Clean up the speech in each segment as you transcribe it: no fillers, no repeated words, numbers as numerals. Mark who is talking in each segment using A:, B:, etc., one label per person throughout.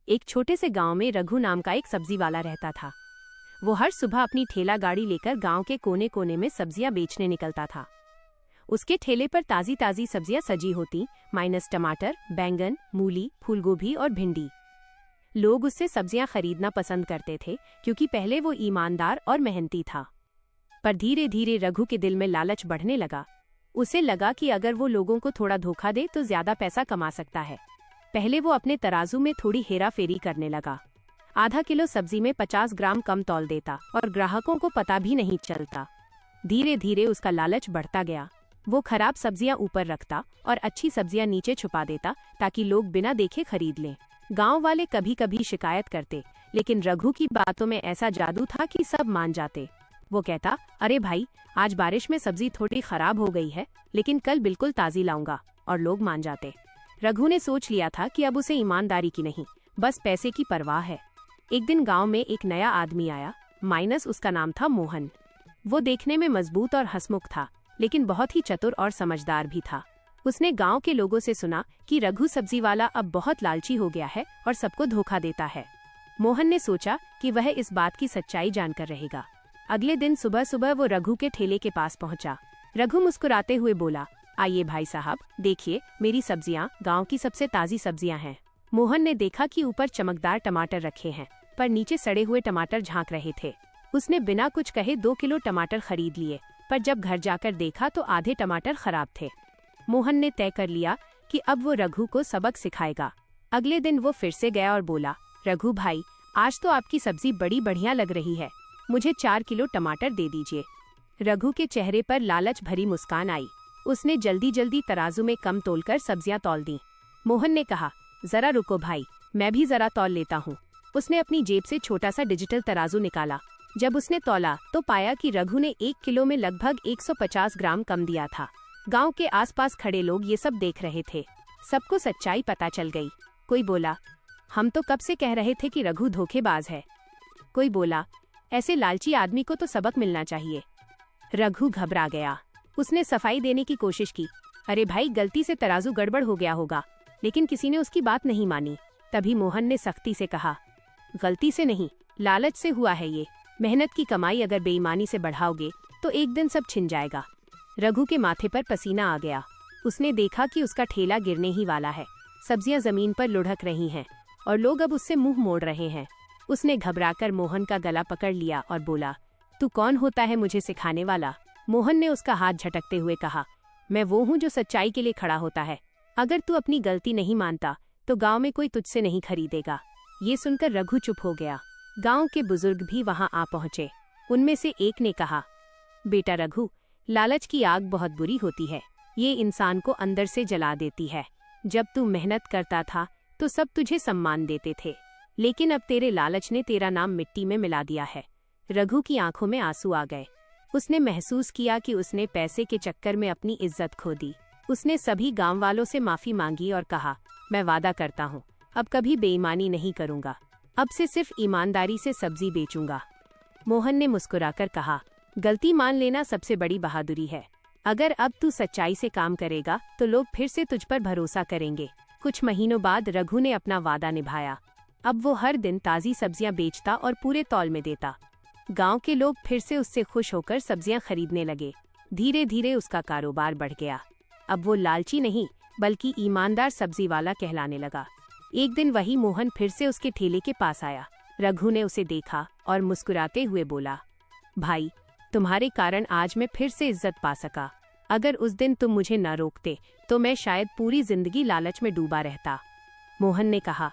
A: एक छोटे से गांव में रघु नाम का एक सब्जी वाला रहता था। वो हर सुबह अपनी ठेला गाड़ी लेकर गांव के कोने कोने में सब्जियां बेचने निकलता था। उसके ठेले पर ताजी ताजी सब्जियां सजी होती, माइनस टमाटर, बैंगन, मूली, फूलगोभी और भिंडी। लोग उससे सब्जियां खरीदना पसंद करते थे क्योंकि पहले वो ईमानदार और मेहनती था। पर धीरे धीरे रघु के दिल में लालच बढ़ने लगा। उसे लगा कि अगर वो लोगों को थोड़ा धोखा दे तो ज्यादा पैसा कमा सकता है। पहले वो अपने तराजू में थोड़ी हेरा फेरी करने लगा। आधा किलो सब्जी में 50 ग्राम कम तौल देता और ग्राहकों को पता भी नहीं चलता। धीरे धीरे उसका लालच बढ़ता गया। वो खराब सब्जियां ऊपर रखता और अच्छी सब्जियां नीचे छुपा देता ताकि लोग बिना देखे खरीद लें। गांव वाले कभी कभी शिकायत करते, लेकिन रघु की बातों में ऐसा जादू था कि सब मान जाते। वो कहता, अरे भाई, आज बारिश में सब्जी थोड़ी खराब हो गई है, लेकिन कल बिल्कुल ताजी लाऊंगा, और लोग मान जाते। रघु ने सोच लिया था कि अब उसे ईमानदारी की नहीं, बस पैसे की परवाह है। एक दिन गांव में एक नया आदमी आया, माइनस उसका नाम था मोहन। वो देखने में मजबूत और हंसमुख था, लेकिन बहुत ही चतुर और समझदार भी था। उसने गांव के लोगों से सुना कि रघु सब्जी वाला अब बहुत लालची हो गया है और सबको धोखा देता है। मोहन ने सोचा कि वह इस बात की सच्चाई जानकर रहेगा। अगले दिन सुबह सुबह वो रघु के ठेले के पास पहुंचा। रघु मुस्कुराते हुए बोला, आइए भाई साहब, देखिए, मेरी सब्जियां गांव की सबसे ताजी सब्जियां हैं। मोहन ने देखा कि ऊपर चमकदार टमाटर रखे हैं, पर नीचे सड़े हुए टमाटर झांक रहे थे। उसने बिना कुछ कहे 2 किलो टमाटर खरीद लिए, पर जब घर जाकर देखा तो आधे टमाटर खराब थे। मोहन ने तय कर लिया कि अब वो रघु को सबक सिखाएगा। अगले दिन वो फिर से गया और बोला, रघु भाई, आज तो आपकी सब्जी बड़ी बढ़िया लग रही है, मुझे 4 किलो टमाटर दे दीजिए। रघु के चेहरे पर लालच भरी मुस्कान आई। उसने जल्दी जल्दी तराजू में कम तोलकर सब्जियां तौल दी। मोहन ने कहा, जरा रुको भाई, मैं भी जरा तौल लेता हूँ। उसने अपनी जेब से छोटा सा डिजिटल तराजू निकाला। जब उसने तौला तो पाया कि रघु ने 1 किलो में लगभग 150 ग्राम कम दिया था। गांव के आसपास खड़े लोग ये सब देख रहे थे। सबको सच्चाई पता चल गई। कोई बोला, हम तो कब से कह रहे थे कि रघु धोखेबाज है। कोई बोला, ऐसे लालची आदमी को तो सबक मिलना चाहिए। रघु घबरा गया। उसने सफाई देने की कोशिश की, अरे भाई, गलती से तराजू गड़बड़ हो गया होगा, लेकिन किसी ने उसकी बात नहीं मानी। तभी मोहन ने सख्ती से कहा, गलती से नहीं, लालच से हुआ है ये। मेहनत की कमाई अगर बेईमानी से बढ़ाओगे तो एक दिन सब छिन जाएगा। रघु के माथे पर पसीना आ गया। उसने देखा कि उसका ठेला गिरने ही वाला है। सब्जियां जमीन पर लुढ़क रही हैं और लोग अब उससे मुंह मोड़ रहे हैं। उसने घबराकर मोहन का गला पकड़ लिया और बोला, तू कौन होता है मुझे सिखाने वाला? मोहन ने उसका हाथ झटकते हुए कहा, मैं वो हूँ जो सच्चाई के लिए खड़ा होता है। अगर तू अपनी गलती नहीं मानता तो गांव में कोई तुझसे नहीं खरीदेगा। ये सुनकर रघु चुप हो गया। गांव के बुजुर्ग भी वहां आ पहुंचे। उनमें से एक ने कहा, बेटा रघु, लालच की आग बहुत बुरी होती है। ये इंसान को अंदर से जला देती है। जब तू मेहनत करता था तो सब तुझे सम्मान देते थे, लेकिन अब तेरे लालच ने तेरा नाम मिट्टी में मिला दिया है। रघु की आंखों में आंसू आ गए। उसने महसूस किया कि उसने पैसे के चक्कर में अपनी इज्जत खो दी। उसने सभी गांव वालों से माफी मांगी और कहा, मैं वादा करता हूँ, अब कभी बेईमानी नहीं करूंगा। अब से सिर्फ ईमानदारी से सब्जी बेचूंगा। मोहन ने मुस्कुराकर कहा, गलती मान लेना सबसे बड़ी बहादुरी है। अगर अब तू सच्चाई से काम करेगा तो लोग फिर से तुझ पर भरोसा करेंगे। कुछ महीनों बाद रघु ने अपना वादा निभाया। अब वो हर दिन ताजी सब्जियां बेचता और पूरे तौल में देता। गांव के लोग फिर से उससे खुश होकर सब्जियां खरीदने लगे। धीरे धीरे उसका कारोबार बढ़ गया। अब वो लालची नहीं, बल्कि ईमानदार सब्जी वाला कहलाने लगा। एक दिन वही मोहन फिर से उसके ठेले के पास आया। रघु ने उसे देखा और मुस्कुराते हुए बोला, भाई, तुम्हारे कारण आज मैं फिर से इज्जत पा सका। अगर उस दिन तुम मुझे न रोकते तो मैं शायद पूरी जिंदगी लालच में डूबा रहता। मोहन ने कहा,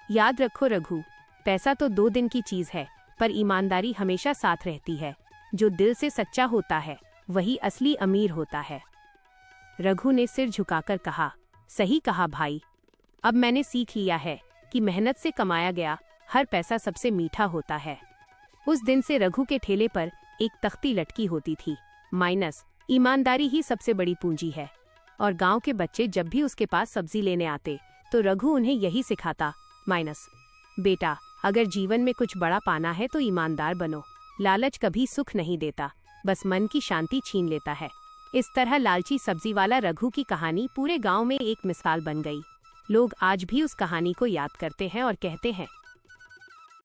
A: याद रखो रघु, पैसा तो 2 दिन की चीज है, पर ईमानदारी हमेशा साथ रहती है। जो दिल से सच्चा होता है वही असली अमीर होता है। रघु ने सिर झुकाकर कहा, सही कहा भाई, अब मैंने सीख लिया है कि मेहनत से कमाया गया हर पैसा सबसे मीठा होता है। उस दिन से रघु के ठेले पर एक तख्ती लटकी होती थी, माइनस, ईमानदारी ही सबसे बड़ी पूंजी है। और गांव के बच्चे जब भी उसके पास सब्जी लेने आते तो रघु उन्हें यही सिखाता, माइनस, बेटा, अगर जीवन में कुछ बड़ा पाना है तो ईमानदार बनो। लालच कभी सुख नहीं देता, बस मन की शांति छीन लेता है। इस तरह लालची सब्जी वाला रघु की कहानी पूरे गांव में एक मिसाल बन गई। लोग आज भी उस कहानी को याद करते हैं और कहते हैं,